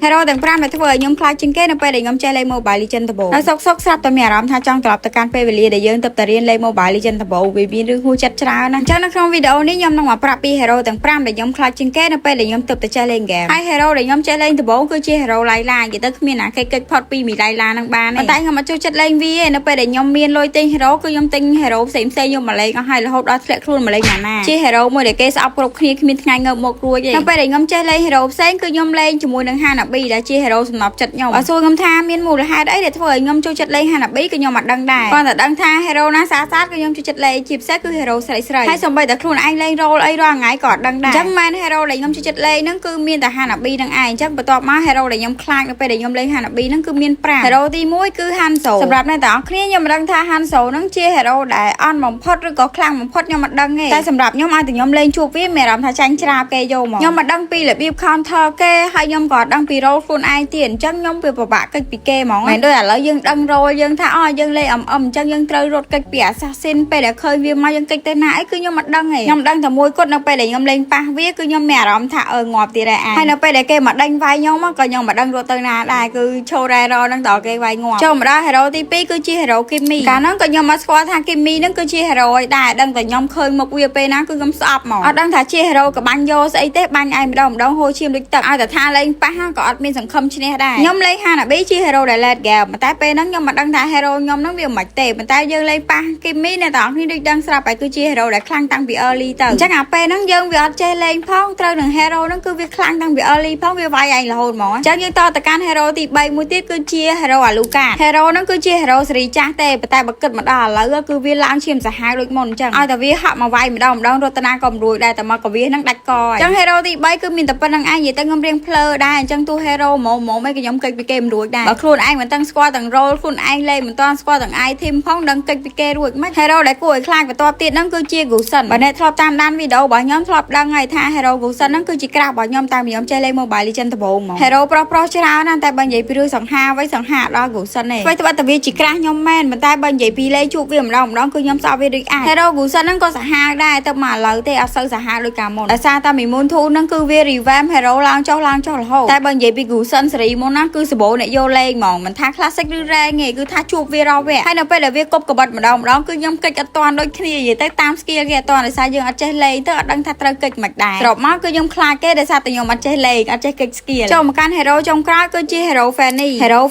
hero ទាំង5ដែលធ្វើឲ្យខ្ញុំខ្លាចជាងគេនៅពេលដែលខ្ញុំចេះលេង Mobile Legends ដំបូងហើយសុកស្រាប់តែមានអារម្មណ៍ថាចង់ត្រឡប់ទៅកាន់ពេលវេលាដែលយើងទើបតែរៀនលេង Mobile Legends ដំបូងវាមានរឿងហួសចិត្តច្រើនណាស់អញ្ចឹងនៅក្នុងវីដេអូនេះខ្ញុំនឹងមកប្រាប់ពី hero ទាំង5ដែលខ្ញុំខ្លាចជាងគេនៅពេលដែលខ្ញុំទើបតែចេះលេងហ្គេមហើយ hero ដែលខ្ញុំចេះលេងដំបូងគឺជា hero ឡៃឡានិយាយទៅគ្មានណាគេកិច្ចផុតពីមីឡៃឡានឹងបានទេតែខ្ញុំអត់ចូលចិត្តលេងវាទេនៅពេលដែលខ្ញុំមានលុយទិញ hero គឺខ្ញុំទិញ hero ផ្សេងៗខ្ញុំមកលេងអស់ហើយរហូតដល់ធ្លាក់ខ្លួនមកលេងណាជា hero មួយដែលគេស្អប់គ្រប់គ្នាគ្មានថ្ងៃងើបមករួចទេនៅពេលដែលខ្ញុំចេះលេង hero ផ្សេងគឺខ្ញុំលេងជាមួយនឹង Hanabi ដែលជា hero សំណប់ចិត្តខ្ញុំបើសួរខ្ញុំថាមានមូលហេតុអីដែលធ្វើឲ្យខ្ញុំចូលចិត្តលេង Hanabi គឺខ្ញុំអត់ដឹងដែរគ្រាន់តែដឹងថា hero ណាស្អាតៗគឺខ្ញុំចូលចិត្តលេងជាពិសេសគឺ hero ស្រីហើយសូម្បីតែខ្លួនឯងលេង role អីរាល់ថ្ងៃក៏អត់ដឹងដែរអញ្ចឹងមែន hero ដែលខ្ញុំចូលចិត្តលេងហ្នឹងគឺមានតែ Hanabi នឹងឯងអញ្ចឹងបន្ទាប់មក hero ដែលខ្ញុំខ្លាចនៅពេលដែលខ្ញុំលេង Hanabi ហ្នឹងគឺមាន5 hero ទី1គឺ Hanzo សម្រាប់អ្នកទាំងអស់គ្នាខ្ញុំមិនដឹងថា Hanzo ហ្នឹងជា hero ដែលអន់បំផុតឬក៏ខ្លាំងបំផុតខ្ញុំមិនដឹងទេតែសម្រាប់ខ្ញុំឲ្យតែខ្ញុំលេងជួបវាមានអារម្មណ៍ថាចាញ់ច្រាបគេយកមកខ្ញុំមិនដឹងពីរបៀប counter គេហើយខ្ញុំក៏អត់ដឹងពី role ខ្លួនឯងទៀតអញ្ចឹងខ្ញុំវាពិបាកកិច្ចពីគេហ្មងមិនដូចឥឡូវយើងដឹង role យើងថាយើងលេងអញ្ចឹងយើងត្រូវរត់កិច្ចពី assassin ពេលដែលឃើញវាមកយើងកិច្ចទៅណាអីគឺខ្ញុំមិនដឹងទេខ្ញុំដឹងតែមួយគត់នៅពេលដែលខ្ញុំលេងប៉ះវាគឺខ្ញុំមានអារម្មណ៍ថាងាប់ទៀតហើយនៅពេលដែលគេមកដេញវាយខ្ញុំក៏ខ្ញុំមិនដឹងរត់ទៅណាដែរគឺឈោរ៉ែរហ្នឹងតើគេវាយងាប់ចូលមកដល់ hero ទី2គឺជា hero Kimi កាលហ្នឹងក៏ខ្ញុំមកស្គាល់ថា Kimi ហ្នឹងគឺជា hero ឯដែរដឹងតែខ្ញុំឃើញមុខវាពេលណាគឺខ្ញុំស្អប់ហ្មងអត់ដឹងថាជា hero ក៏បាញ់យកស្អីទេបាញ់ឯងម្ដងហូរឈាមដូចទឹកឲ្យតែថាលេងប៉ះក៏អត់មានសង្ឃឹមឈ្នះដែរខ្ញុំលេង Hanabi ជា hero ដែល late game តែពេលហ្នឹងខ្ញុំមិនដឹងថា hero ខ្ញុំហ្នឹងវាមិនទេប៉ុន្តែយើងលេងប៉ះ Kimi អ្នកទាំងអស់គ្នាដូចដឹងស្រាប់ហើយគឺជា hero ដែលខ្លាំងតាំងពី early ទៅអញ្ចឹងអាពេលហ្នឹងយើងវាអត់ចេះលេងផងត្រូវនឹង hero ហ្នឹងគឺវាខ្លាំងតាំងពី early ផងវាវាយឯងរហូតហ្មងអញ្ចឹងយើងតទៅកាន់ hero ទី3មួយទៀតគឺជា hero Aluka hero ហ្នឹងគឺជា hero សេរីចាស់ទេប៉ុន្តែបើគិតមកដល់ឥឡូវគឺវាឡើងឈាមសាហាវដូចមុនអញ្ចឹងឲ្យតែវាហក់មកវាយម្ដងរតនាក៏មិនរួចដែរតែមកក៏វាហ្នឹងដាច់កអញ្ចឹង hero ទី3គឺមានតែប៉ុណ្្នឹងឯងនិយាយទៅខ្ញុំរៀងភ្លើដែរអញ្ចឹងទូ hero ហ្មងអីក៏ខ្ញុំកិច្ចពីគេមិនរួចដែរបើខ្លួនឯងមិនទាំងស្គាល់ទាំង role ខ្លួនឯងលេងមិនតាន់ស្គាល់ទាំង item ផងដឹងកិច្ចពីគេរួចមិន hero ដែលគួរឲ្យខ្លាចបន្ទាប់ទៀតហ្នឹងគឺជា Gusen បើអ្នកធ្លាប់តាមដានវីដេអូរបស់ខ្ញុំធ្លាប់ដឹងហើយថា hero Gusen ហ្នឹងគឺជាក្រាស់របស់ខ្ញុំតាំងពីខ្ញុំចេះលេង Mobile Legends ដំបូងហ្មង hero ប្រុសច្រើនណាស់តែបើនិយាយពីរឿងសង្ហាវិញសង្ហាដល់ Gusen ទេស្វ័យត្បិតតែវាជាក្រាស់ខ្ញុំមែនប៉ុន្តែបើនិយាយពីលេងជួបវាម្ដងគឺខ្ញុំស្អប់វាដូចអាច hero Gusen ហ្នឹងក៏សាហាវដែរទៅមកឥឡូវទេអត់សូវសាហាវដូចកាលមុនដោយសារតែមីមូនធូហ្នឹងគឺវា revamp hero ឡើងចុះរហូតតែបើនិយាយពី Gusen សេរីមុនណាគឺសម្បូរអ្នកយកលេងហ្មងមិនថា classic ឬ rank ទេគឺថាជួបវារាល់វគ្គហើយនៅពេលដែលវាគប់កបិតម្ដងគឺខ្ញុំកិច្ចអត់ទាន់ដូចគ្នានិយាយទៅតាម skill គេអត់ទាន់ដោយសារយើងអត់ចេះលេងទៅអត់ដឹងថាត្រូវកិច្ចមិនដែរស្របមកគឺខ្ញុំខ្លាចគេដោយសារតែខ្ញុំអត់ចេះលេងអត់ចេះកិច្ច skill ចូលមកកាន់ hero ចុងក្រោយគឺជា hero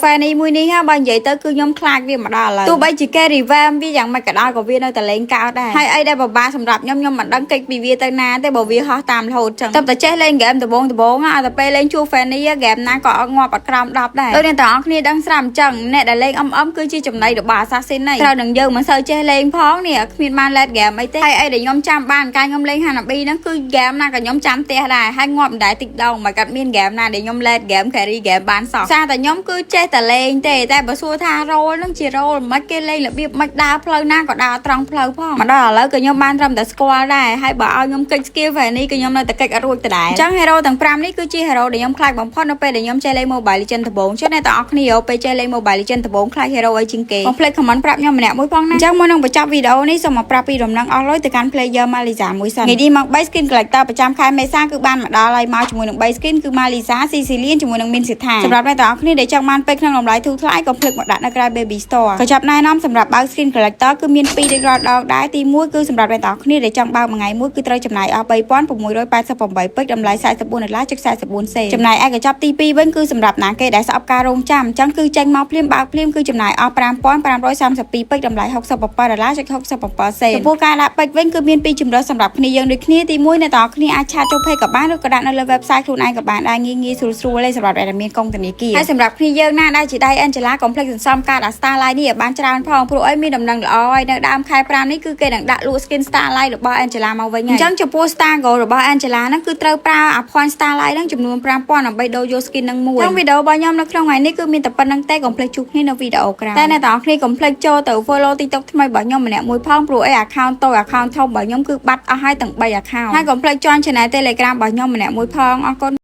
Fanny មួយនេះហ่าបើនិយាយទៅគឺខ្ញុំខ្លាចវាមកដល់ឥឡូវទោះបីជាគេ revamp វាយ៉ាងម៉េចក៏ដោយក៏វានៅតែលេងកើតដែរហើយអីដែលពិបាកសម្រាប់ខ្ញុំមិនដឹងកិច្ចពីវាទៅណាទេបើវាហោះតាមរហូតចឹងតែចេះលេងហ្គេមដំបូងឲ្យតែពេលលេងជួ Fanny ហ្គេមណាក៏អត់ងាប់អត់ក្រោម10ដែរដូចអ្នកទាំងអស់គ្នាដឹងស្រាប់អញ្ចឹងអ្នកដែលលេងគឺជាចំណៃរបស់ assassin ហ្នឹងត្រូវនឹងយើងមិនសូវចេះលេងផងនេះគ្មានបាន late game អីទេហើយអីដែលខ្ញុំចាំបានកាលខ្ញុំលេង Hanabi ហ្នឹងគឺ game ណាក៏ខ្ញុំចាំផ្ទះដែរហើយងាប់មិនដែរតិចដងមិនកាត់មាន game ណាដែលខ្ញុំ late game carry game បានសោះសារតែខ្ញុំគឺចេះតែលេងទេតែបើសួរថា role ហ្នឹងជា role មិនគេលេងរបៀបមិនដើរផ្លូវណាក៏ដើរត្រង់ផ្លូវផងមកដល់ឥឡូវក៏ខ្ញុំបានត្រឹមតែស្គាល់ដែរហើយបើឲ្យខ្ញុំកិច្ច skill Fanny ក៏ខ្ញុំនៅតែកិច្ចអត់រួចដដែលអញ្ចឹង hero ទាំង5នេះគឺជា hero ដែលខ្ញុំខ្លាចបំផុតនៅពេលដែលខ្ញុំចេះលេង Mobile Legends ដំបូងចុះអ្នកទាំងអស់គ្នាពេលចេះលេង Mobile Legends ដំបូងខ្លាច hero អីជាងគេកុំភ្លេច comment ប្រាប់ខ្ញុំម្នាក់មួយផងណាអញ្ចឹងមុននឹងបញ្ចប់វីដេអូនេះសូមមកប្រាប់ពីដំណឹងអស់លុយទៅកាន់ player Maliza មួយសិនថ្ងៃនេះមក3 skin collector ប្រចាំខែមេសាគឺបានមកដល់ហើយមកជាមួយនឹង3 skin គឺ Maliza Sicilian ជាមួយនឹង Min Sitha សម្រាប់អ្នកទាំងអស់គ្នាដែលចង់បានពេកក្នុងតម្លៃធូរថ្លៃកុំភ្លេចមកដាក់នៅក្រៅ Baby Store ក៏ចាប់ណែនាំសម្រាប់បើក skin collector គឺមាន2ដូចរាល់ដងដែរទី1គឺសម្រាប់អ្នកទាំងអស់គ្នាដែលចង់បើកមួយថ្ងៃមួយគឺត្រូវចំណាយអស់3688ពេកតម្លៃ$44.44សេនចំណែកឯកញ្ចប់ទី2វិញគឺសម្រាប់ណាគេដែលស្អប់ការរងចាំអញ្ចឹងគឺចេញមកភ្លាមបើកភ្លាមគឺចំណាយអស់$5532ពេកតម្លៃ$67.67សេនចំពោះការដាក់ពេកវិញគឺមាន2ជម្រើសសម្រាប់គ្នាយើងដូចគ្នាទី1អ្នកទាំងអស់គ្នាអាចឆាតចូល page ក៏បានឬក៏ដាក់នៅលើ website ខ្លួនឯងក៏បានដែរងាយស្រួលទេសម្រាប់អ្នកដែលមានកុងធនាគារហើយសម្រាប់គ្នាយើងណាដែលជាដៃ Angela កុំភ្លេចសន្សំការដាក់ Starlight នេះឲ្យបានច្រើនផងព្រោះអីមានដំណឹងល្អហើយនៅដើមខែ5នេះគឺគេនឹងដាក់លក់ skin Starlight របស់ Angela មកវិញហើយអញ្ចឹងចំពោះ Star Gold របស់ Angela ហ្នឹងគឺត្រូវប្រើអា point Starlight ហ្នឹងចំនួន5000ដើម្បីដូរយក skin ហ្នឹងមួយក្នុងវីដេអូរបស់ខ្ញុំនៅក្នុងថ្ងៃនេះគឺមានតែប៉ុណ្្នឹងទេកុំភ្លេចជួបគ្នានៅវីដេអូក្រោយតែអ្នកទាំងអស់គ្នាកុំភ្លេចចូលទៅ follow TikTok ថ្មីរបស់ខ្ញុំម្នាក់មួយផងព្រោះអី account តូច account ធំរបស់ខ្ញុំគឺបាត់អស់ហើយទាំង3 account ហើយកុំភ្លេច join channel Telegram របស់ខ្ញុំម្នាក់មួយផងអរគុណ